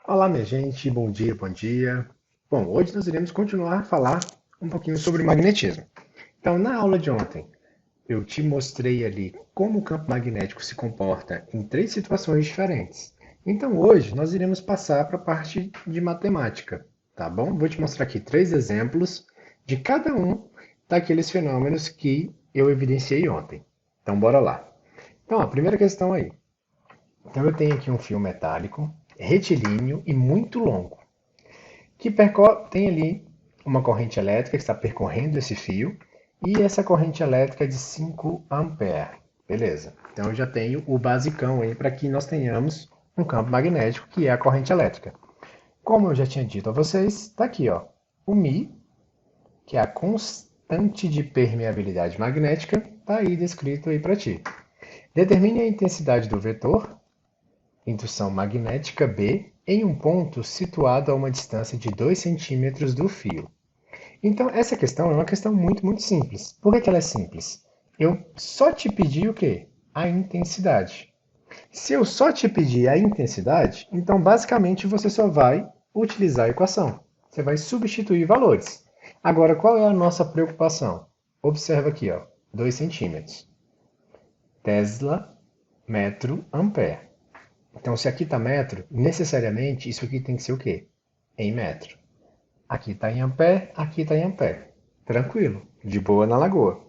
Olá, minha gente, bom dia, bom dia. Bom, hoje nós iremos continuar a falar um pouquinho sobre magnetismo. Então, na aula de ontem, eu te mostrei ali como o campo magnético se comporta em três situações diferentes. Então, hoje nós iremos passar para a parte de matemática, tá bom? Vou te mostrar aqui três exemplos de cada um daqueles fenômenos que eu evidenciei ontem. Então, bora lá. Então, a primeira questão aí. Então, eu tenho aqui um fio metálico, retilíneo e muito longo que tem ali uma corrente elétrica que está percorrendo esse fio e essa corrente elétrica é de 5 amperes. Beleza. Então eu já tenho o basicão aí para que nós tenhamos um campo magnético que é a corrente elétrica. Como eu já tinha dito a vocês, está aqui, ó, o Mi, que é a constante de permeabilidade magnética, está aí descrito aí para ti. Determine a intensidade do vetor, indução magnética B, em um ponto situado a uma distância de 2 centímetros do fio. Então, essa questão é uma questão muito simples. Por que ela é simples? Eu só te pedi o quê? A intensidade. Se eu só te pedir a intensidade, então basicamente você só vai utilizar a equação. Você vai substituir valores. Agora, qual é a nossa preocupação? Observa aqui, ó, 2 centímetros. Tesla, metro, ampere. Então, se aqui está metro, necessariamente isso aqui tem que ser o quê? Em metro. Aqui está em ampere, aqui está em ampere. Tranquilo, de boa na lagoa.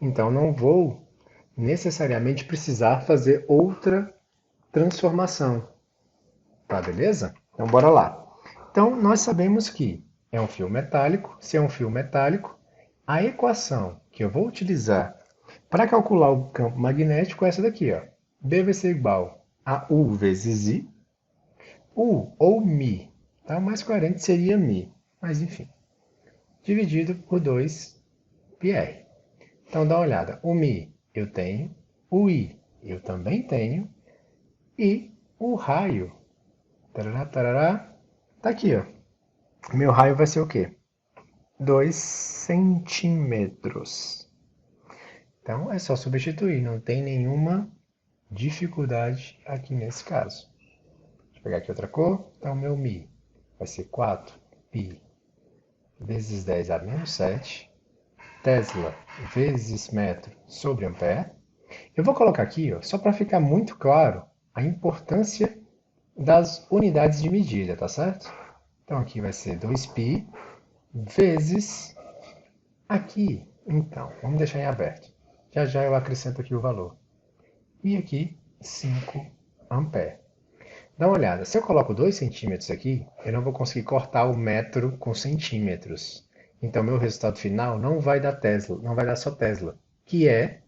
Então não vou necessariamente precisar fazer outra transformação. Tá, beleza? Então bora lá. Então nós sabemos que é um fio metálico. Se é um fio metálico, a equação que eu vou utilizar para calcular o campo magnético é essa daqui, ó. B vai ser igual a U vezes I. U ou Mi, tá? O mais coerente seria Mi, mas enfim. Dividido por 2 πr. Então dá uma olhada. O Mi eu tenho, o I eu também tenho, e o raio, tarará, tarará, tá aqui, ó. Meu raio vai ser o quê? 2 centímetros. Então é só substituir, não tem nenhuma dificuldade aqui nesse caso. Deixa eu pegar aqui outra cor. Então meu Mi vai ser 4 π vezes 10 a menos 7 Tesla vezes metro sobre ampere. Eu vou colocar aqui, ó, só para ficar muito claro, a importância das unidades de medida, tá certo? Então aqui vai ser 2π vezes aqui. Então, vamos deixar em aberto. Já já eu acrescento aqui o valor. E aqui 5 ampere. Dá uma olhada, se eu coloco 2 centímetros aqui, eu não vou conseguir cortar o metro com centímetros. Então, meu resultado final não vai dar Tesla, não vai dar só Tesla, que é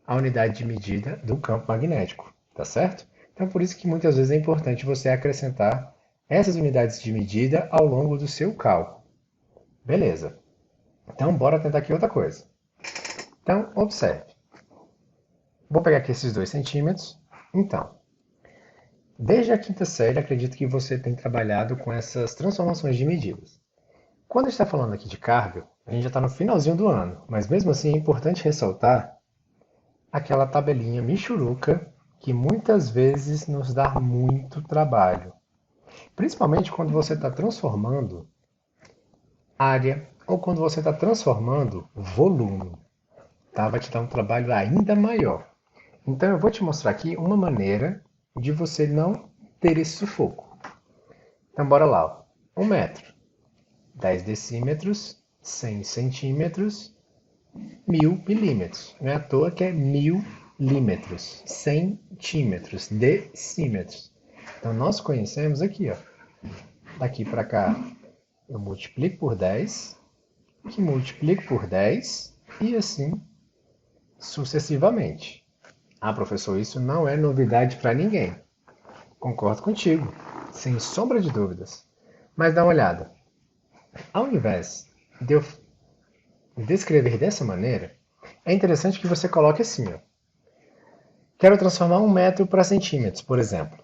a unidade de medida do campo magnético, tá certo? Então, por isso que muitas vezes é importante você acrescentar essas unidades de medida ao longo do seu cálculo. Beleza. Então, bora tentar aqui outra coisa. Então, observe. Vou pegar aqui esses 2 centímetros. Então, desde a quinta série, acredito que você tem trabalhado com essas transformações de medidas. Quando a gente está falando aqui de carga, a gente já está no finalzinho do ano, mas mesmo assim é importante ressaltar aquela tabelinha michuruca que muitas vezes nos dá muito trabalho. Principalmente quando você está transformando área ou quando você está transformando volume. Tá? Vai te dar um trabalho ainda maior. Então eu vou te mostrar aqui uma maneira de você não ter esse sufoco. Então bora lá. 1 metro, 10 decímetros, 100 centímetros, 1000 milímetros. Não é à toa que é 1000 milímetros, centímetros, decímetros. Então nós conhecemos aqui, ó. Daqui para cá eu multiplico por 10, que multiplico por 10 e assim sucessivamente. Ah, professor, isso não é novidade para ninguém. Concordo contigo, sem sombra de dúvidas. Mas dá uma olhada. Ao invés de eu descrever dessa maneira, é interessante que você coloque assim, ó. Quero transformar 1 metro para centímetros, por exemplo.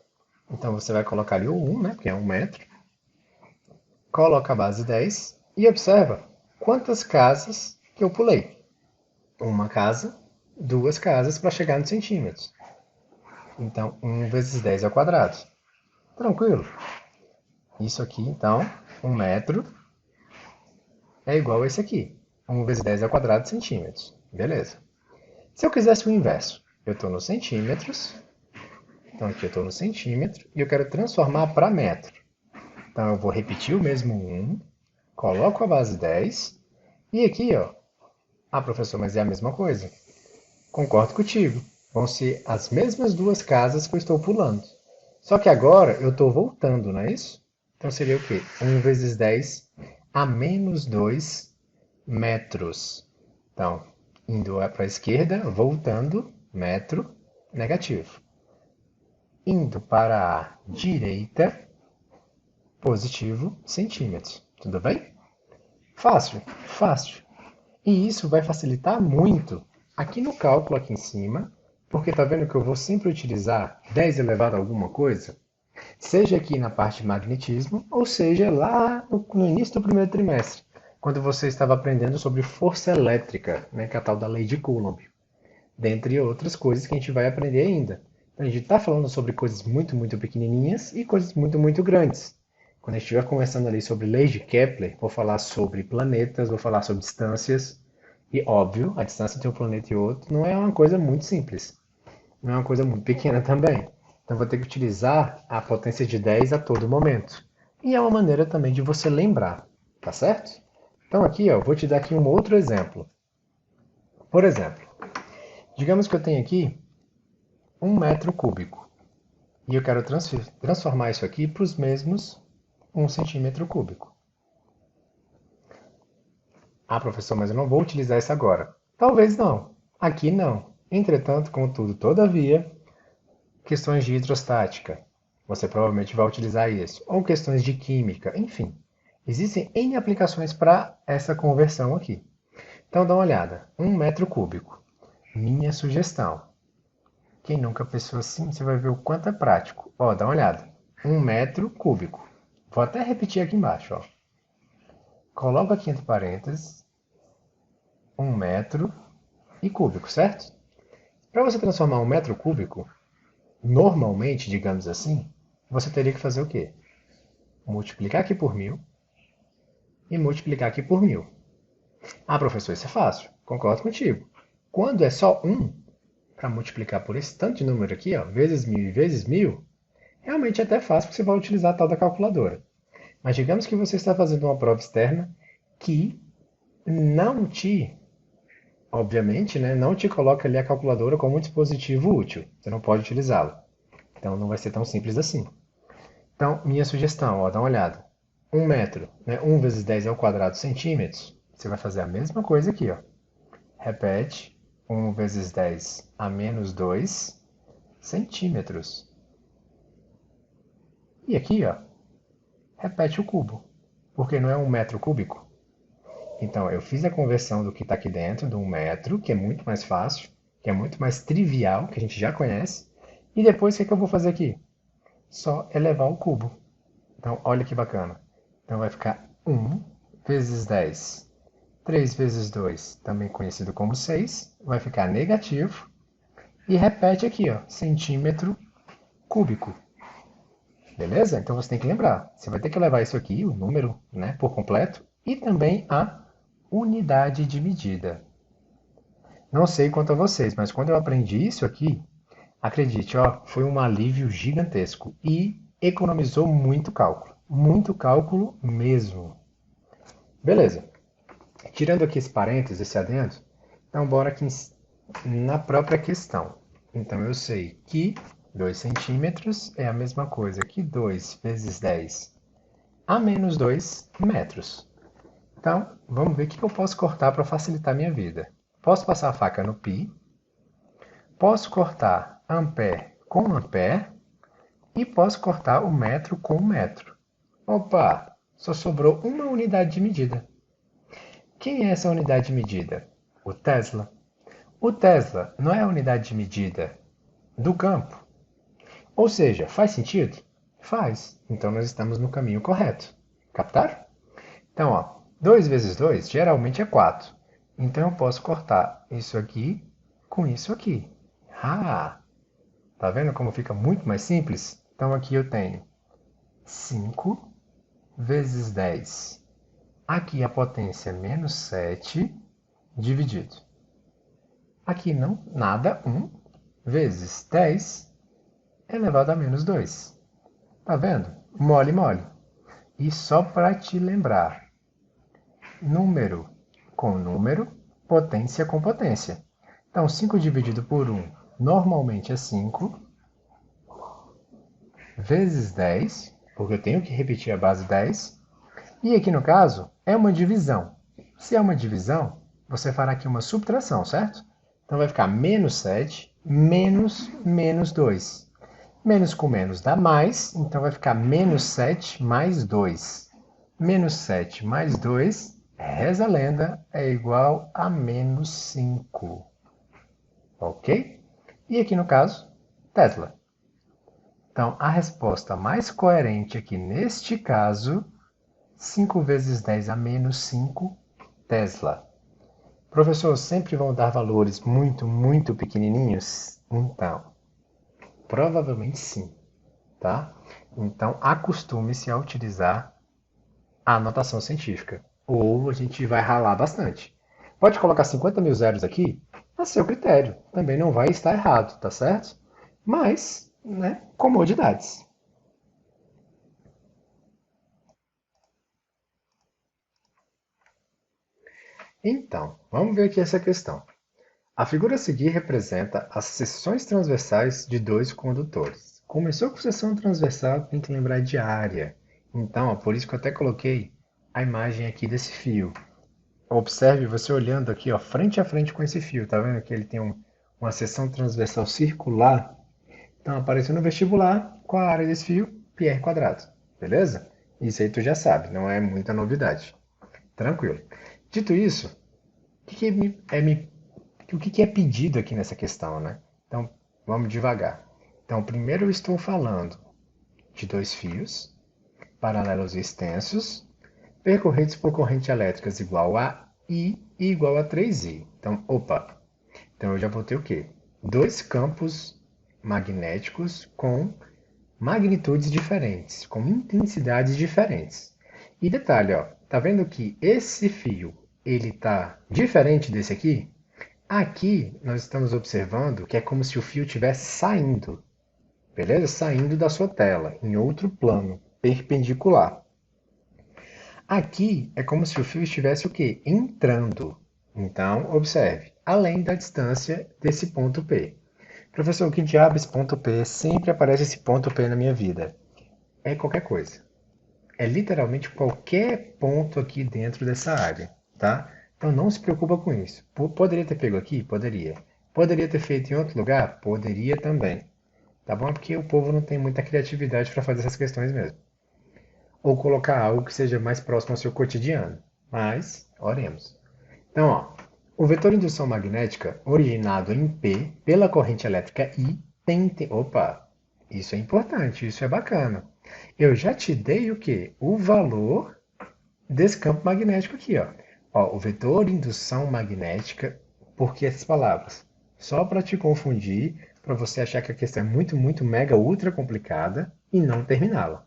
Então você vai colocar ali o 1, né, que é 1 metro. Coloca a base 10 e observa quantas casas que eu pulei. Uma casa, duas casas para chegar nos centímetros. Então, 1 vezes 10 ao quadrado. Tranquilo? Isso aqui, então, 1 metro é igual a esse aqui. 1 vezes 10 ao quadrado de centímetros. Beleza. Se eu quisesse o inverso, eu estou nos centímetros. Então aqui eu estou no centímetro e eu quero transformar para metro. Então eu vou repetir o mesmo 1, coloco a base 10 e aqui, ó. Ah, professor, mas é a mesma coisa. Concordo contigo. Vão ser as mesmas duas casas que eu estou pulando. Só que agora eu estou voltando, não é isso? Então seria o quê? 1 vezes 10 a menos 2 metros. Então, indo para a esquerda, voltando, metro, negativo. Indo para a direita, positivo, centímetros. Tudo bem? Fácil, fácil. E isso vai facilitar muito aqui no cálculo aqui em cima, porque tá vendo que eu vou sempre utilizar 10 elevado a alguma coisa? Seja aqui na parte de magnetismo, ou seja lá no início do primeiro trimestre, quando você estava aprendendo sobre força elétrica, né, que é a tal da lei de Coulomb, dentre outras coisas que a gente vai aprender ainda. Então, a gente está falando sobre coisas muito, muito pequenininhas e coisas muito, muito grandes. Quando a gente estiver conversando ali sobre leis de Kepler, vou falar sobre planetas, vou falar sobre distâncias. E, óbvio, a distância entre um planeta e outro não é uma coisa muito simples. Não é uma coisa muito pequena também. Então, vou ter que utilizar a potência de 10 a todo momento. E é uma maneira também de você lembrar, tá certo? Então, aqui, ó, vou te dar aqui um outro exemplo. Por exemplo, digamos que eu tenho aqui 1 metro cúbico. E eu quero transformar isso aqui para os mesmos 1 centímetro cúbico. Ah, professor, mas eu não vou utilizar isso agora. Talvez não. Aqui não. Entretanto, contudo, todavia, questões de hidrostática. Você provavelmente vai utilizar isso. Ou questões de química, enfim. Existem N aplicações para essa conversão aqui. Então dá uma olhada. 1 metro cúbico. Minha sugestão. Quem nunca pensou assim, você vai ver o quanto é prático. Ó, dá uma olhada. 1 metro cúbico. Vou até repetir aqui embaixo, ó. Coloca aqui entre parênteses 1 metro e cúbico, certo? Para você transformar 1 metro cúbico, normalmente, digamos assim, você teria que fazer o quê? Multiplicar aqui por 1000 e multiplicar aqui por 1000. Ah, professor, isso é fácil. Concordo contigo. Quando é só 1, para multiplicar por esse tanto de número aqui, ó, vezes 1000 e vezes 1000, realmente é até fácil porque você vai utilizar a tal da calculadora. Mas digamos que você está fazendo uma prova externa que não te, obviamente, né, não te coloca ali a calculadora como um dispositivo útil. Você não pode utilizá-la. Então não vai ser tão simples assim. Então, minha sugestão, ó, dá uma olhada. 1 metro, né, 1 vezes 10 ao quadrado centímetros. Você vai fazer a mesma coisa aqui, ó. Repete. 1 vezes 10 a menos 2 centímetros. E aqui, ó, repete o cubo. Porque não é 1 metro cúbico. Então, eu fiz a conversão do que está aqui dentro, do 1 metro, que é muito mais fácil, que é muito mais trivial, que a gente já conhece. E depois, o que, que eu vou fazer aqui? Só elevar o cubo. Então, olha que bacana. Então, vai ficar 1 vezes 10. 3 vezes 2, também conhecido como 6, vai ficar negativo. E repete aqui, ó, centímetro cúbico. Beleza? Então, você tem que lembrar. Você vai ter que levar isso aqui, o número, né, por completo, e também a unidade de medida. Não sei quanto a vocês, mas quando eu aprendi isso aqui, acredite, ó, foi um alívio gigantesco e economizou muito cálculo mesmo. Beleza. Tirando aqui esse parênteses, esse adendo, então bora aqui na própria questão. Então eu sei que 2 centímetros é a mesma coisa que 2 vezes 10 a menos 2 metros. Então, vamos ver o que eu posso cortar para facilitar a minha vida. Posso passar a faca no pi, posso cortar ampere com ampere e posso cortar o metro com metro. Opa, só sobrou uma unidade de medida. Quem é essa unidade de medida? O Tesla. O Tesla não é a unidade de medida do campo. Ou seja, faz sentido? Faz. Então nós estamos no caminho correto. Captaram? Então, ó, 2 vezes 2 geralmente é 4. Então eu posso cortar isso aqui com isso aqui. Ah, tá vendo como fica muito mais simples? Então aqui eu tenho 5 vezes 10. Aqui a potência é menos 7 dividido. Aqui não, nada, 1 vezes 10 elevado a menos 2. Tá vendo? Mole, mole. E só para te lembrar, número com número, potência com potência. Então, 5 dividido por 1 normalmente é 5, vezes 10, porque eu tenho que repetir a base 10. E aqui no caso, é uma divisão. Se é uma divisão, você fará aqui uma subtração, certo? Então vai ficar menos 7 menos menos 2. Menos com menos dá mais, então vai ficar menos 7 mais 2. Menos 7 mais 2, reza a lenda, é igual a menos 5. Ok? E aqui no caso, Tesla. Então, a resposta mais coerente aqui neste caso, 5 vezes 10 a menos 5, Tesla. Professor, sempre vão dar valores muito, muito pequenininhos? Então, provavelmente sim, tá? Então, acostume-se a utilizar a notação científica, ou a gente vai ralar bastante. Pode colocar 50 mil zeros aqui, a seu critério. Também não vai estar errado, tá certo? Mas, né, comodidades. Então, vamos ver aqui essa questão. A figura a seguir representa as seções transversais de dois condutores. Começou com seção transversal, tem que lembrar de área. Então, ó, por isso que eu até coloquei a imagem aqui desse fio. Observe você olhando aqui, ó, frente a frente com esse fio. Tá vendo que ele tem uma seção transversal circular? Então, apareceu no vestibular com a área desse fio, πr quadrado. Beleza? Isso aí tu já sabe, não é muita novidade. Tranquilo. Dito isso, o que é pedido aqui nessa questão, né? Então, vamos devagar. Então, primeiro eu estou falando de dois fios paralelos e extensos, percorridos por corrente elétricas igual a I e igual a 3I. Então, opa! Então, eu já vou ter o quê? Dois campos magnéticos com magnitudes diferentes, com intensidades diferentes. E detalhe, ó, tá vendo que esse fio ele tá diferente desse aqui? Aqui nós estamos observando que é como se o fio estivesse saindo, beleza? Saindo da sua tela, em outro plano, perpendicular. Aqui é como se o fio estivesse o quê? Entrando. Então, observe, além da distância desse ponto P. Professor, o que diabo é esse ponto P? Sempre aparece esse ponto P na minha vida. É qualquer coisa. É literalmente qualquer ponto aqui dentro dessa área, tá? Então não se preocupa com isso. Poderia ter pego aqui? Poderia. Poderia ter feito em outro lugar? Poderia também. Tá bom? É porque o povo não tem muita criatividade para fazer essas questões mesmo. Ou colocar algo que seja mais próximo ao seu cotidiano. Mas, oremos. Então, ó, o vetor de indução magnética originado em P pela corrente elétrica I tem... Opa! Isso é importante, isso é bacana. Eu já te dei o quê? O valor desse campo magnético aqui, ó. Ó, o vetor de indução magnética, por que essas palavras? Só para te confundir, para você achar que a questão é muito, muito, mega, ultra complicada e não terminá-la.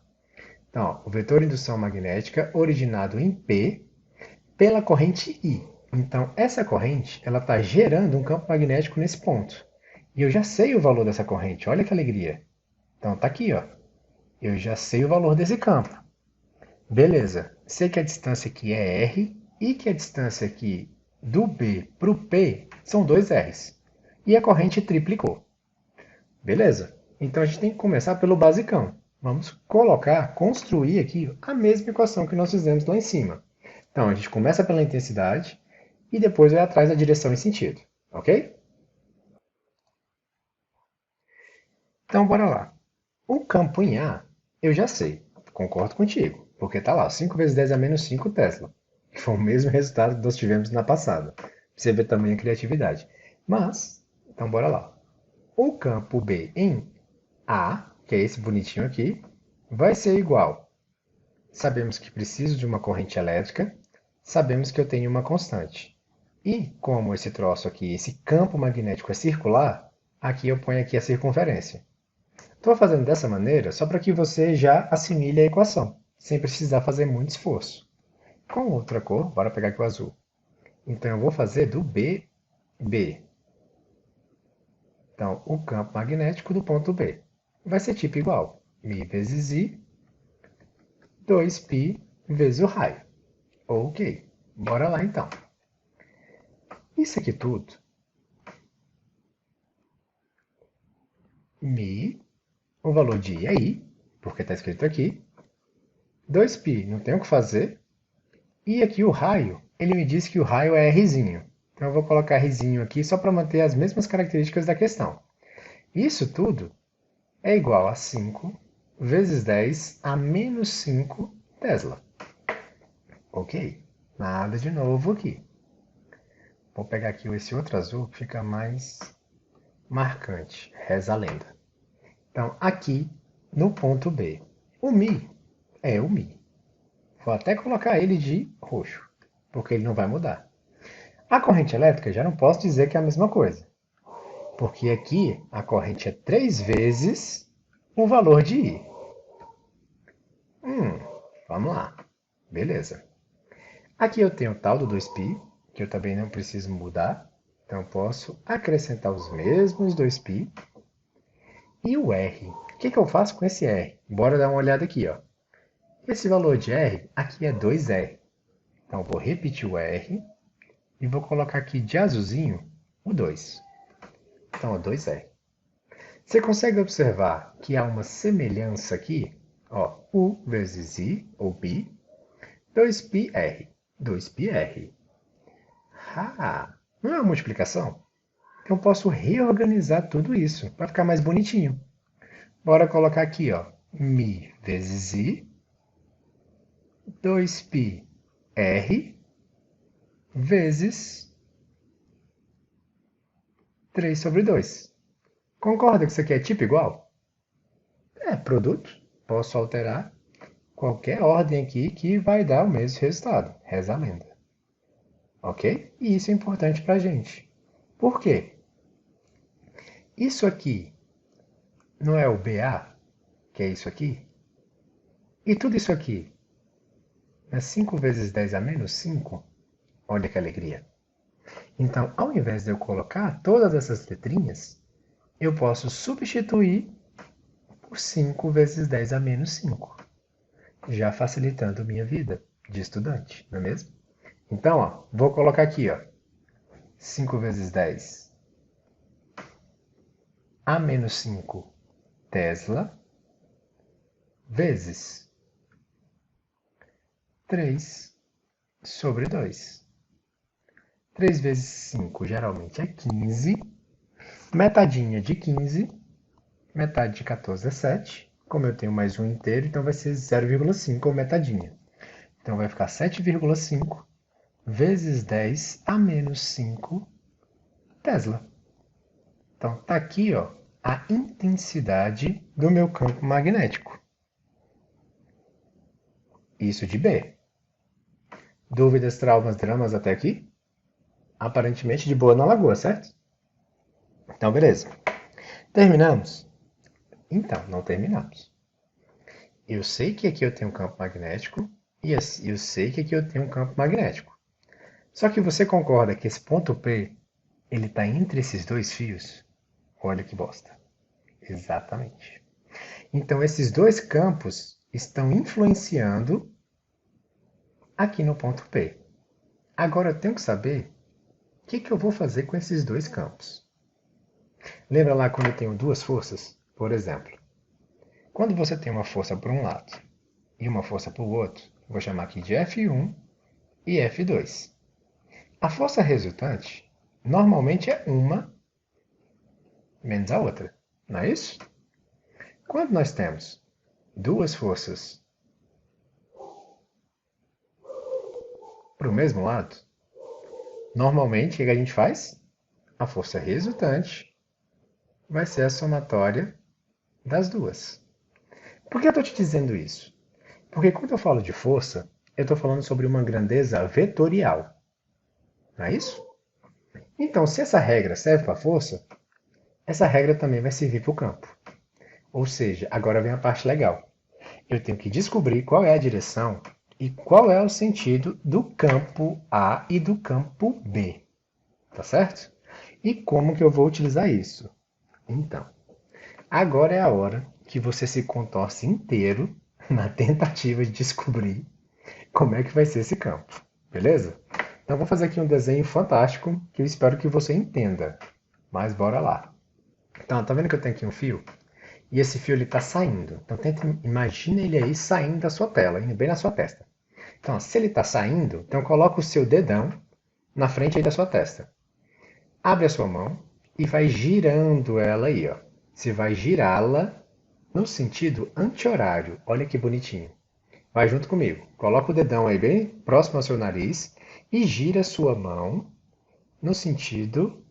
Então, ó, o vetor de indução magnética originado em P pela corrente I. Então, essa corrente, ela está gerando um campo magnético nesse ponto. E eu já sei o valor dessa corrente, olha que alegria. Então, tá aqui, ó. Eu já sei o valor desse campo. Beleza, sei que a distância aqui é R e que a distância aqui do B para o P são 2 R's. E a corrente triplicou. Beleza? Então a gente tem que começar pelo basicão. Vamos colocar, construir aqui a mesma equação que nós fizemos lá em cima. Então a gente começa pela intensidade e depois vai atrás da direção e sentido. Ok? Então bora lá. O campo em A, eu já sei. Concordo contigo. Porque está lá, 5 vezes 10 a menos 5 Tesla. Que foi o mesmo resultado que nós tivemos na passada. Você vê também a criatividade. Mas, então bora lá. O campo B em A, que é esse bonitinho aqui, vai ser igual. Sabemos que preciso de uma corrente elétrica, sabemos que eu tenho uma constante. E como esse troço aqui, esse campo magnético é circular, aqui eu ponho aqui a circunferência. Estou fazendo dessa maneira só para que você já assimile a equação. sem precisar fazer muito esforço. Com outra cor, bora pegar aqui o azul. Então, eu vou fazer do B, B. Então, o campo magnético do ponto B vai ser tipo igual. Mi vezes I, 2π vezes o raio. Ok, bora lá então. Isso aqui tudo, Mi, o valor de I é I, porque está escrito aqui. 2π, não tem o que fazer. E aqui o raio, ele me disse que o raio é Rzinho. Então eu vou colocar Rzinho aqui só para manter as mesmas características da questão. Isso tudo é igual a 5 vezes 10 a menos 5 Tesla. Ok, nada de novo aqui. Vou pegar aqui esse outro azul que fica mais marcante. Reza a lenda. Então, aqui no ponto B, o Mi é o Mi. Vou até colocar ele de roxo, porque ele não vai mudar. A corrente elétrica já não posso dizer que é a mesma coisa, porque aqui a corrente é 3 vezes o valor de I. Vamos lá. Beleza. Aqui eu tenho o tal do 2π, que eu também não preciso mudar. Então eu posso acrescentar os mesmos 2π. E o R. O que eu faço com esse R? Bora dar uma olhada aqui, ó. Esse valor de R aqui é 2R. Então eu vou repetir o R e vou colocar aqui de azulzinho o 2. Então é 2R. Você consegue observar que há uma semelhança aqui? Ó, U vezes I, ou B, 2πr. 2πr. Ah, não é uma multiplicação? Então eu posso reorganizar tudo isso para ficar mais bonitinho. Bora colocar aqui, ó, Mi vezes I, 2πr vezes 3 sobre 2. Concorda que isso aqui é tipo igual? É produto. Posso alterar qualquer ordem aqui que vai dar o mesmo resultado. Reza a lenda. Ok? E isso é importante para a gente. Por quê? Isso aqui não é o BA, que é isso aqui? E tudo isso aqui é 5 vezes 10 a menos 5? Olha que alegria. Então, ao invés de eu colocar todas essas letrinhas, eu posso substituir por 5 vezes 10 a menos 5, já facilitando minha vida de estudante, não é mesmo? Então, ó, vou colocar aqui, ó, 5 vezes 10 a menos 5 Tesla vezes 3 sobre 2. 3 vezes 5 geralmente é 15. Metadinha de 15. Metade de 14 é 7. Como eu tenho mais um inteiro, então vai ser 0,5 ou metadinha. Então vai ficar 7,5 vezes 10 a menos 5 Tesla. Então tá aqui, ó, a intensidade do meu campo magnético. Isso de B. Dúvidas, traumas, dramas até aqui? Aparentemente de boa na lagoa, certo? Então, beleza. Terminamos? Então, não terminamos. Eu sei que aqui eu tenho um campo magnético e eu sei que aqui eu tenho um campo magnético. Só que você concorda que esse ponto P, ele está entre esses dois fios? Olha que bosta. Exatamente. Então, esses dois campos estão influenciando aqui no ponto P. Agora eu tenho que saber o que eu vou fazer com esses dois campos. Lembra lá quando eu tenho duas forças? Por exemplo, quando você tem uma força por um lado e uma força para o outro, vou chamar aqui de F1 e F2. A força resultante normalmente é uma menos a outra, não é isso? Quando nós temos duas forças para o mesmo lado, normalmente o que a gente faz? A força resultante vai ser a somatória das duas. Por que eu estou te dizendo isso? Porque quando eu falo de força, eu estou falando sobre uma grandeza vetorial. Não é isso? Então, se essa regra serve para a força, essa regra também vai servir para o campo. Ou seja, agora vem a parte legal. eu tenho que descobrir qual é a direção e qual é o sentido do campo A e do campo B, tá certo? E como que eu vou utilizar isso? Então, agora é a hora que você se contorce inteiro na tentativa de descobrir como é que vai ser esse campo, beleza? Então, vou fazer aqui um desenho fantástico que eu espero que você entenda. Mas bora lá. Então, tá vendo que eu tenho aqui um fio? E esse fio ele está saindo. Então, imagina ele aí saindo da sua tela, indo bem na sua testa. Então, se ele está saindo, então coloca o seu dedão na frente aí da sua testa. Abre a sua mão e vai girando ela aí, ó. Você vai girá-la no sentido anti-horário. Olha que bonitinho. Vai junto comigo. Coloca o dedão aí bem próximo ao seu nariz e gira a sua mão no sentido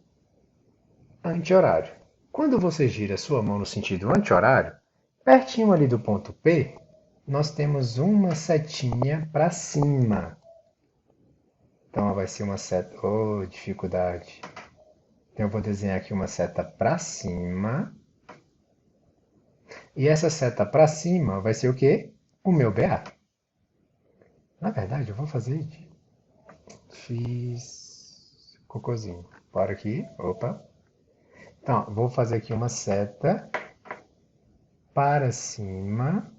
anti-horário. Quando você gira a sua mão no sentido anti-horário, pertinho ali do ponto P, nós temos uma setinha para cima. Então vai ser uma seta. Oh, dificuldade. Então eu vou desenhar aqui uma seta para cima. E essa seta para cima vai ser o quê? O meu BA. Na verdade, eu vou fazer. Fiz cocôzinho. Bora aqui. Opa. Então, vou fazer aqui uma seta para cima.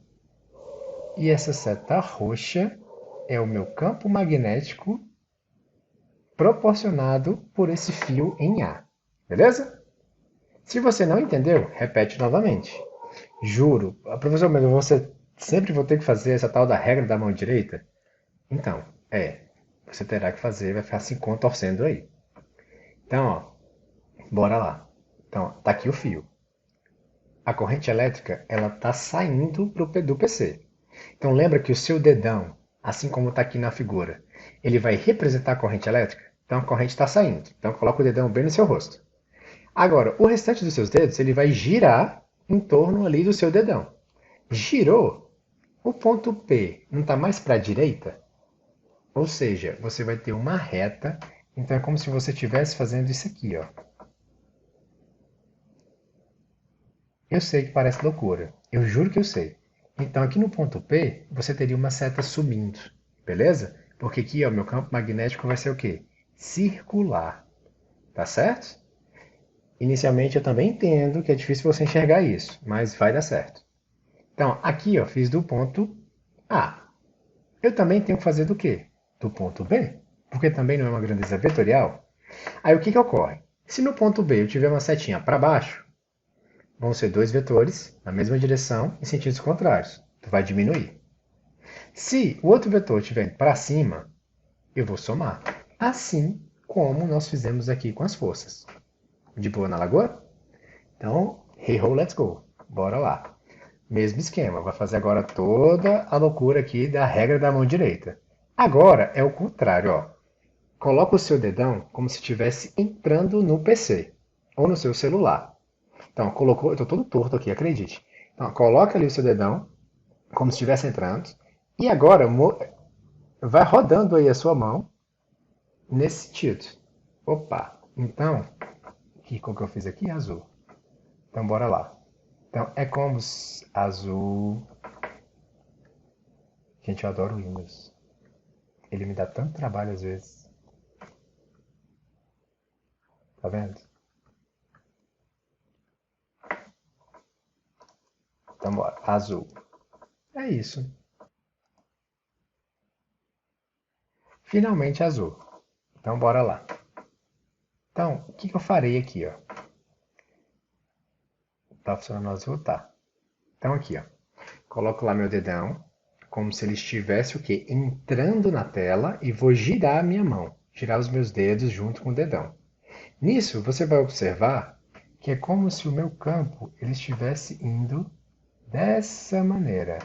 E essa seta roxa é o meu campo magnético proporcionado por esse fio em A. Beleza? Se você não entendeu, repete novamente. Juro, professor, mas você sempre vou ter que fazer essa tal da regra da mão direita? Então, você terá que fazer, vai ficar se contorcendo aí. Então, ó, bora lá. Então, tá aqui o fio. A corrente elétrica, ela tá saindo do PC. Então, lembra que o seu dedão, assim como está aqui na figura, ele vai representar a corrente elétrica? Então, a corrente está saindo. Então, coloca o dedão bem no seu rosto. Agora, o restante dos seus dedos, ele vai girar em torno ali do seu dedão. Girou, o ponto P não está mais para a direita? Ou seja, você vai ter uma reta. Então, é como se você estivesse fazendo isso aqui, ó. Eu sei que parece loucura. Eu juro que eu sei. Então, aqui no ponto P, você teria uma seta subindo, beleza? Porque aqui, ó, meu campo magnético vai ser o quê? Circular, tá certo? Inicialmente, eu também entendo que é difícil você enxergar isso, mas vai dar certo. Então, aqui, ó, fiz do ponto A. Eu também tenho que fazer do quê? Do ponto B, porque também não é uma grandeza vetorial. Aí, o que que ocorre? Se no ponto B eu tiver uma setinha para baixo, vão ser dois vetores na mesma direção em sentidos contrários. Tu vai diminuir. Se o outro vetor estiver para cima, eu vou somar. Assim como nós fizemos aqui com as forças. De boa na lagoa? Então, hey ho, let's go. Bora lá. Mesmo esquema. Vai fazer agora toda a loucura aqui da regra da mão direita. Agora é o contrário, ó. Coloca o seu dedão como se estivesse entrando no PC ou no seu celular. Então, colocou, eu estou todo torto aqui, acredite. Então, coloca ali o seu dedão, como se estivesse entrando. E agora, vai rodando aí a sua mão nesse sentido. Opa! Então, como que eu fiz aqui? Azul. Então, bora lá. Então, é como azul. Gente, eu adoro o Windows. Ele me dá tanto trabalho às vezes. Tá vendo? Então, bora. Azul. É isso. Finalmente azul. Então, bora lá. Então, o que eu farei aqui, ó? Tá funcionando azul? Tá. Então, aqui, ó. Coloco lá meu dedão, como se ele estivesse o quê? Entrando na tela e vou girar a minha mão. Girar os meus dedos junto com o dedão. Nisso, você vai observar que é como se o meu campo ele estivesse indo dessa maneira.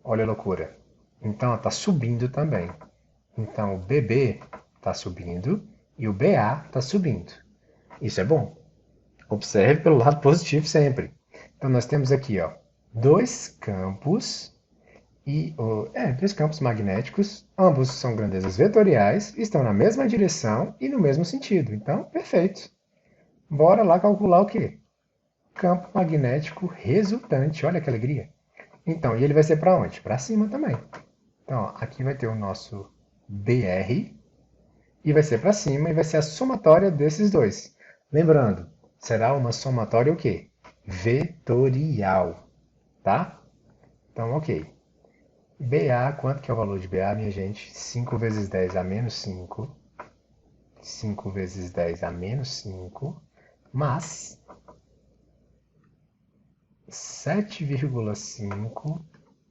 Olha a loucura. Então, está subindo também. Então, o BB está subindo e o BA está subindo. Isso é bom. Observe pelo lado positivo sempre. Então, nós temos aqui, ó, dois campos dois campos magnéticos. Ambos são grandezas vetoriais, estão na mesma direção e no mesmo sentido. Então, perfeito. Bora lá calcular o quê? Campo magnético resultante. Olha que alegria. Então, e ele vai ser para onde? Para cima também. Então, ó, aqui vai ter o nosso BR e vai ser para cima e vai ser a somatória desses dois. Lembrando, será uma somatória o quê? Vetorial, tá? Então, ok. BA, quanto que é o valor de BA, minha gente? 5 vezes 10 a menos 5. 5 vezes 10 a menos 5, mais 7,5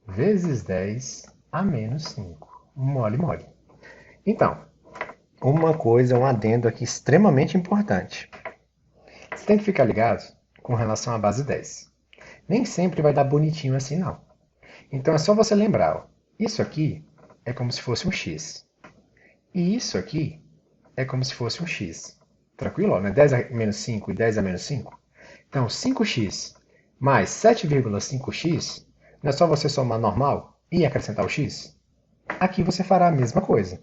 vezes 10 a menos 5. Mole, mole. Então, uma coisa, um adendo aqui extremamente importante. Você tem que ficar ligado com relação à base 10. Nem sempre vai dar bonitinho assim, não. Então é só você lembrar, ó, isso aqui é como se fosse um x. E isso aqui é como se fosse um x. Tranquilo? Ó, né? 10 a menos 5 e 10 a menos 5. Então, 5x mais 7,5x, não é só você somar normal e acrescentar o x? Aqui você fará a mesma coisa.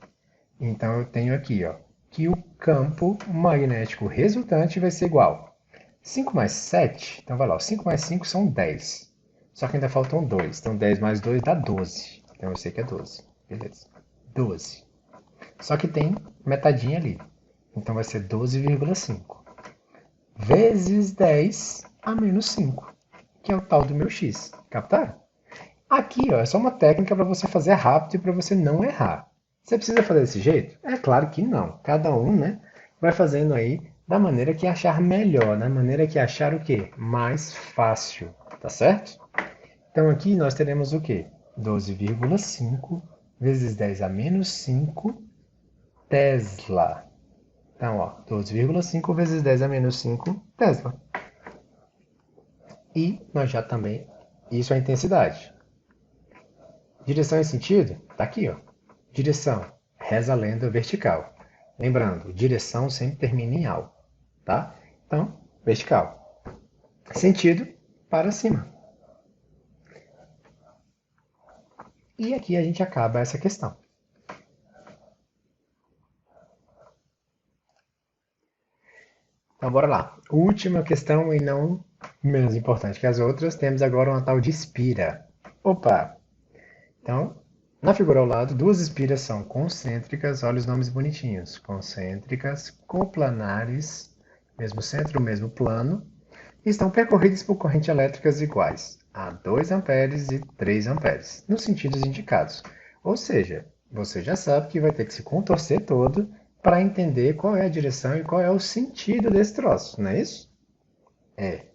Então, eu tenho aqui ó, que o campo magnético resultante vai ser igual. 5 mais 7, então vai lá, 5 mais 5 são 10. Só que ainda faltam 2. Então, 10 mais 2 dá 12. Então, eu sei que é 12. Beleza. 12. Só que tem metadinha ali. Então, vai ser 12,5 vezes 10 a menos 5, que é o tal do meu x. Captaram? Aqui ó, é só uma técnica para você fazer rápido e para você não errar. Você precisa fazer desse jeito? É claro que não. Cada um, né, vai fazendo aí da maneira que achar melhor, da maneira que achar o quê? Mais fácil, tá certo? Então aqui nós teremos o quê? 12,5 vezes 10 a menos 5 Tesla. Então, ó, 12,5 vezes 10 a menos 5 Tesla. E nós já também, isso é a intensidade. Direção e sentido, tá aqui, ó. Direção, reza a lenda vertical. Lembrando, direção sempre termina em al, tá? Então, vertical. Sentido, para cima. E aqui a gente acaba essa questão. Então, bora lá. Última questão e não menos importante que as outras, temos agora uma tal de espira. Opa! Então, na figura ao lado, duas espiras são concêntricas, olha os nomes bonitinhos. Concêntricas, coplanares, mesmo centro, mesmo plano, e estão percorridas por correntes elétricas iguais a 2 amperes e 3 amperes, nos sentidos indicados. Ou seja, você já sabe que vai ter que se contorcer todo para entender qual é a direção e qual é o sentido desse troço, não é isso? É.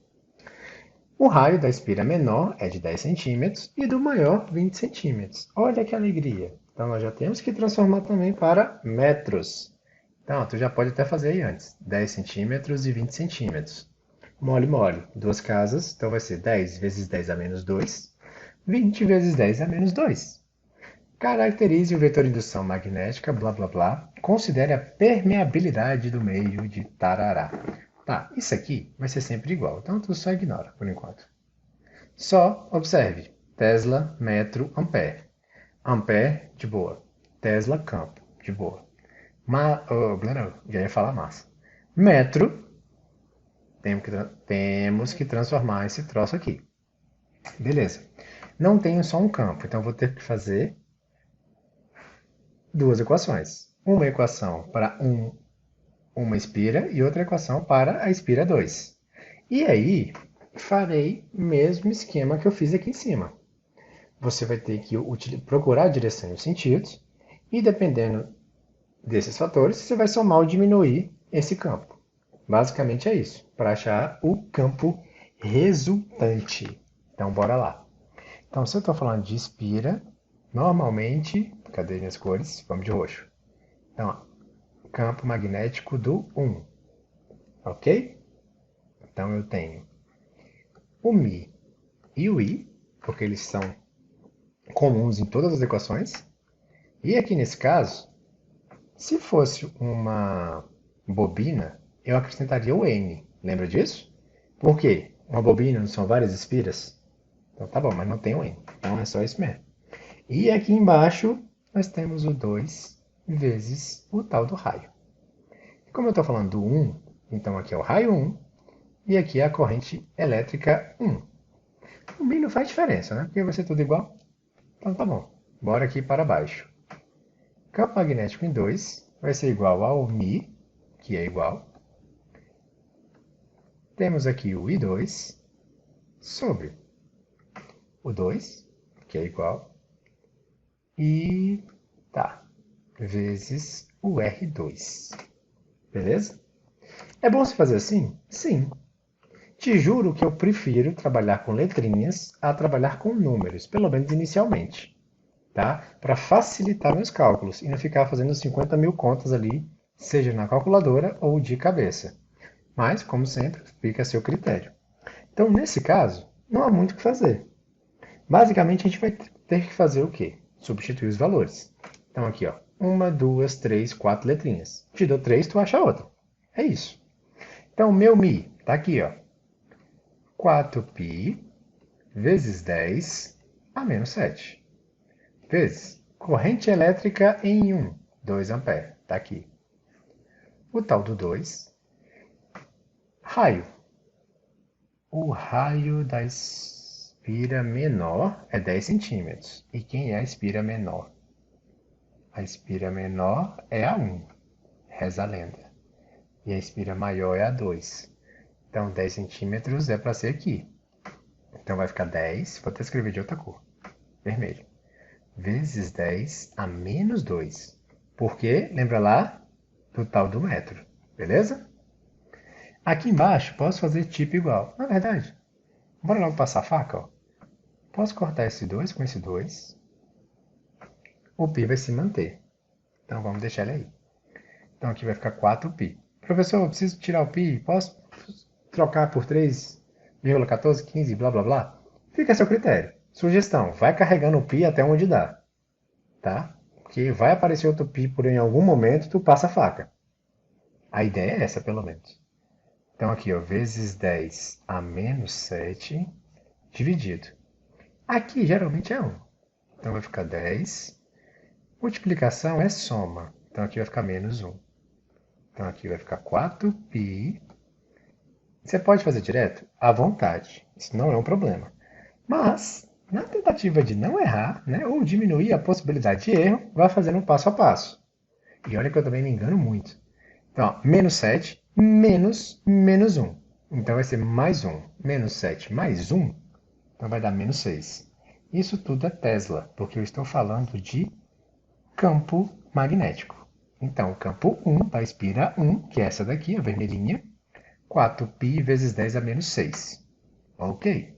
O raio da espira menor é de 10 centímetros e do maior 20 centímetros. Olha que alegria! Então nós já temos que transformar também para metros. Então, tu já pode até fazer aí antes. 10 centímetros e 20 centímetros. Mole, mole. Duas casas, então vai ser 10 vezes 10 a menos 2. 20 vezes 10 a menos 2. Caracterize o vetor de indução magnética, blá blá blá. Considere a permeabilidade do meio de tarará. Tá, isso aqui vai ser sempre igual, então tu só ignora por enquanto. Só observe. Tesla, metro, ampere. Ampere, de boa. Tesla, campo, de boa. Já ia falar massa. Metro, temos que transformar esse troço aqui. Beleza. Não tenho só um campo, então vou ter que fazer duas equações. Uma equação para uma espira e outra equação para a espira 2. E aí, farei o mesmo esquema que eu fiz aqui em cima. Você vai ter que procurar a direção e os sentidos, e dependendo desses fatores, você vai somar ou diminuir esse campo. Basicamente é isso, para achar o campo resultante. Então, bora lá. Então, se eu estou falando de espira, normalmente, cadê minhas cores? Vamos de roxo. Então, ó, campo magnético do 1, ok? Então, eu tenho o Mi e o I, porque eles são comuns em todas as equações. E aqui nesse caso, se fosse uma bobina, eu acrescentaria o N. Lembra disso? Por quê? Uma bobina não são várias espiras? Então tá bom, mas não tem o N. Então é só isso mesmo. E aqui embaixo nós temos o 2 vezes o tal do raio. Como eu estou falando do 1, então aqui é o raio 1 e aqui é a corrente elétrica 1. o μ não faz diferença, né? Porque vai ser tudo igual. Então tá bom. Bora aqui para baixo. Campo magnético em 2 vai ser igual ao μ, que é igual. Temos aqui o I2 sobre o 2, que é igual. E tá, vezes o R2. Beleza? É bom se fazer assim? Sim. Te juro que eu prefiro trabalhar com letrinhas a trabalhar com números, pelo menos inicialmente, tá? Para facilitar meus cálculos e não ficar fazendo 50 mil contas ali, seja na calculadora ou de cabeça. Mas, como sempre, fica a seu critério. Então, nesse caso, não há muito o que fazer. Basicamente, a gente vai ter que fazer o quê? Substituir os valores. Então, aqui, ó, 1, 2, 3, 4 letrinhas. Te dou 3, tu acha outra. É isso. Então, o meu μ está aqui, ó. 4π vezes 10 a menos 7. Vezes corrente elétrica em 1, 2 ampere. Está aqui. O tal do 2. Raio. O raio da espira menor é 10 centímetros. E quem é a espira menor? A espira menor é a 1. Reza a lenda. E a espira maior é a 2. Então, 10 centímetros é para ser aqui. Então, vai ficar 10, vou até escrever de outra cor, vermelho, vezes 10 a menos 2. Porque, lembra lá do tal do metro, beleza? Aqui embaixo, posso fazer tipo igual. Na verdade, bora logo passar a faca, ó. Posso cortar esse 2 com esse 2. O π vai se manter. Então, vamos deixar ele aí. Então, aqui vai ficar 4π. Professor, eu preciso tirar o π, posso trocar por 3,14, 15, blá blá blá? Fica a seu critério. Sugestão, vai carregando o π até onde dá. Tá? Porque vai aparecer outro π por em algum momento, tu passa a faca. A ideia é essa, pelo menos. Então aqui, ó, vezes 10 a menos 7 dividido. Aqui geralmente é 1. Então vai ficar 10. Multiplicação é soma. Então aqui vai ficar menos 1. Então aqui vai ficar 4π. Você pode fazer direto? À vontade. Isso não é um problema. Mas, na tentativa de não errar, né, ou diminuir a possibilidade de erro, vá fazendo um passo a passo. E olha que eu também me engano muito. Então, ó, menos 7 menos menos 1. Então vai ser mais 1. Menos 7 mais 1, então vai dar menos 6. Isso tudo é Tesla, porque eu estou falando de campo magnético. Então, o campo 1 da espira 1, que é essa daqui, a vermelhinha, 4π vezes 10 a menos 6. Ok?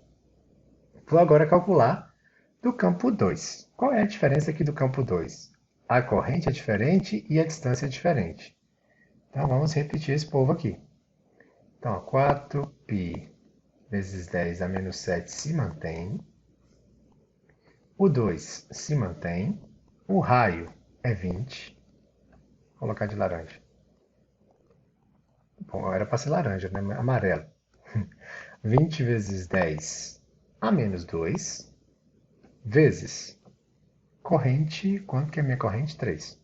Vou agora calcular do campo 2. Qual é a diferença aqui do campo 2? A corrente é diferente e a distância é diferente. Então, vamos repetir esse povo aqui. Então, 4π vezes 10 a menos 7 se mantém. O 2 se mantém. O raio é 20. Vou colocar de laranja. Bom, era para ser laranja, né? Amarelo. 20 vezes 10 a menos 2, vezes corrente, quanto que é a minha corrente? 3.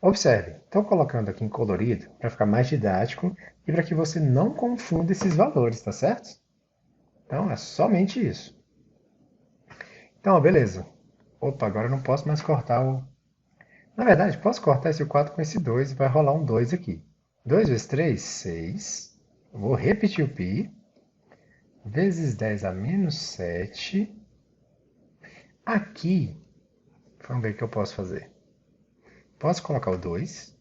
Observe, estou colocando aqui em colorido para ficar mais didático e para que você não confunda esses valores, tá certo? Então, é somente isso. Então, beleza. Opa, agora eu não posso mais cortar o... Na verdade, posso cortar esse 4 com esse 2 e vai rolar um 2 aqui. 2 vezes 3, 6. Vou repetir o π. Vezes 10 a menos 7. Aqui, vamos ver o que eu posso fazer. Posso colocar o 2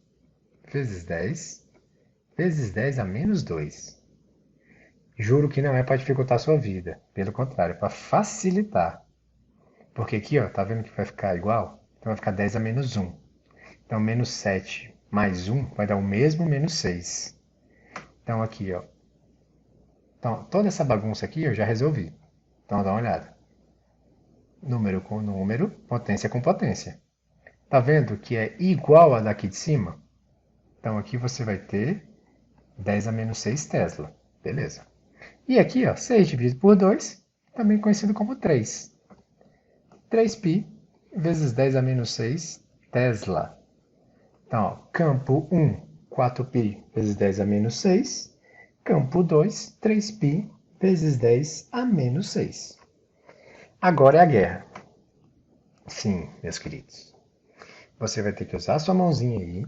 vezes 10 vezes 10 a menos 2. Juro que não é para dificultar a sua vida. Pelo contrário, é para facilitar. Porque aqui, ó, tá vendo que vai ficar igual? Então vai ficar 10 a menos 1. Então, menos 7 mais 1 vai dar o mesmo menos 6. Então, aqui, ó. Então, toda essa bagunça aqui eu já resolvi. Então, dá uma olhada. Número com número, potência com potência. Tá vendo que é igual a daqui de cima? Então, aqui você vai ter 10 a menos 6 Tesla. Beleza. E aqui, ó, 6 dividido por 2, também conhecido como 3. 3π vezes 10 a menos 6 Tesla. Então, ó, campo 1, 4π vezes 10 a menos 6. Campo 2, 3π vezes 10 a menos 6. Agora é a guerra. Sim, meus queridos. Você vai ter que usar a sua mãozinha aí,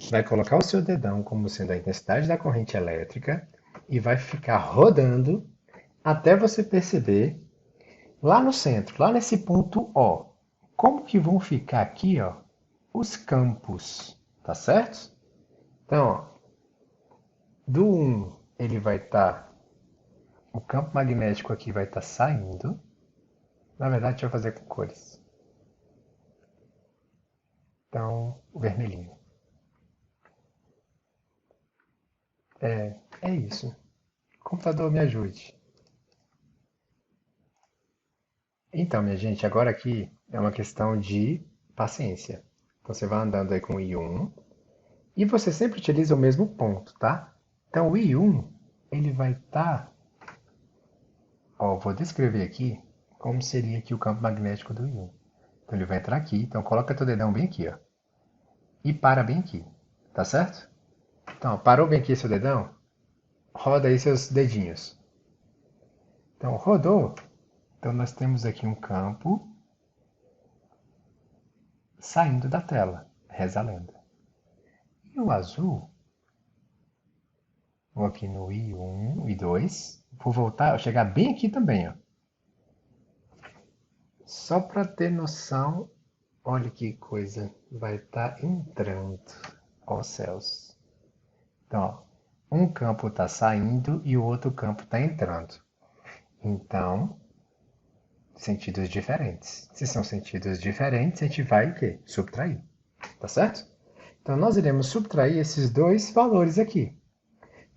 vai colocar o seu dedão como sendo a intensidade da corrente elétrica e vai ficar rodando até você perceber lá no centro, lá nesse ponto O, como que vão ficar aqui, ó, os campos, tá certo? Então, ó, do 1 ele vai estar, o campo magnético aqui vai estar saindo. Na verdade, deixa eu fazer com cores. Então, o vermelhinho. É isso. Computador, me ajude. Então, minha gente, agora aqui é uma questão de paciência. Então, você vai andando aí com o I1 e você sempre utiliza o mesmo ponto, tá? Então, o I1, ele vai estar... Ó, vou descrever aqui como seria aqui o campo magnético do I1. Então, ele vai entrar aqui. Então, coloca teu dedão bem aqui, ó. E para bem aqui, tá certo? Então, parou bem aqui seu dedão? Roda aí seus dedinhos. Então, rodou. Então, nós temos aqui um campo saindo da tela. Reza a lenda. E o azul, vou aqui no I1, I2, vou voltar, chegar bem aqui também, ó. Só para ter noção, olha que coisa, vai estar entrando, ó céus. Então, ó, um campo está saindo e o outro campo está entrando. Então, sentidos diferentes. Se são sentidos diferentes, a gente vai o quê? Subtrair, tá certo? Então, nós iremos subtrair esses dois valores aqui.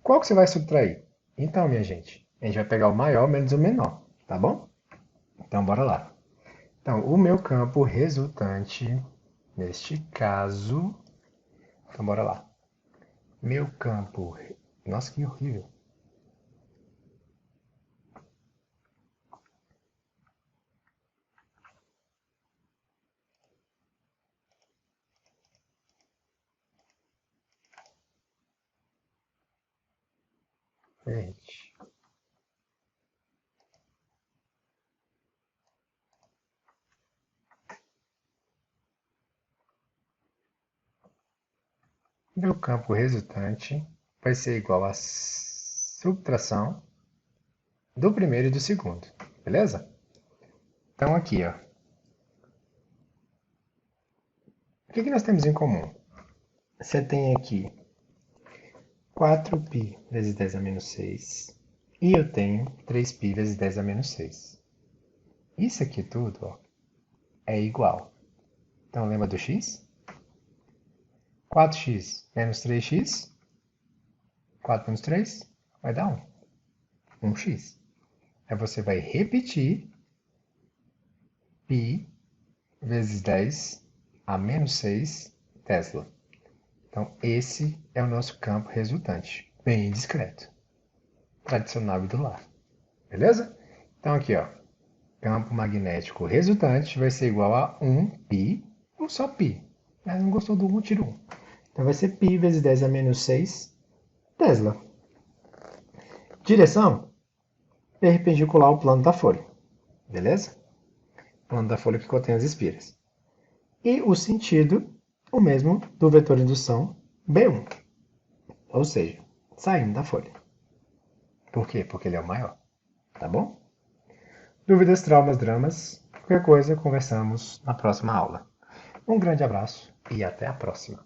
Qual que você vai subtrair? Então, minha gente, a gente vai pegar o maior menos o menor, tá bom? Então, bora lá. Então, o meu campo resultante, neste caso... Então, bora lá. Meu campo... Nossa, que horrível. Gente. Meu campo resultante vai ser igual a subtração do primeiro e do segundo, beleza? Então, aqui, ó. O que nós temos em comum? Você tem aqui 4π vezes 10 a menos 6. E eu tenho 3π vezes 10 a menos 6. Isso aqui tudo, ó, é igual. Então, lembra do x? 4x menos 3x. 4 menos 3 vai dar 1. 1x. Aí você vai repetir π vezes 10 a menos 6 Tesla. Então, esse é o nosso campo resultante. Bem discreto. Tradicional e do lar. Beleza? Então, aqui, ó. Campo magnético resultante vai ser igual a 1π, ou só π. Mas não gostou do 1, tira 1. Então, vai ser π vezes 10 a menos 6 Tesla. Direção perpendicular ao plano da folha. Beleza? Plano da folha que contém as espiras. E o sentido, o mesmo do vetor de indução B1. Ou seja, saindo da folha. Por quê? Porque ele é o maior. Tá bom? Dúvidas, traumas, dramas, qualquer coisa, conversamos na próxima aula. Um grande abraço e até a próxima.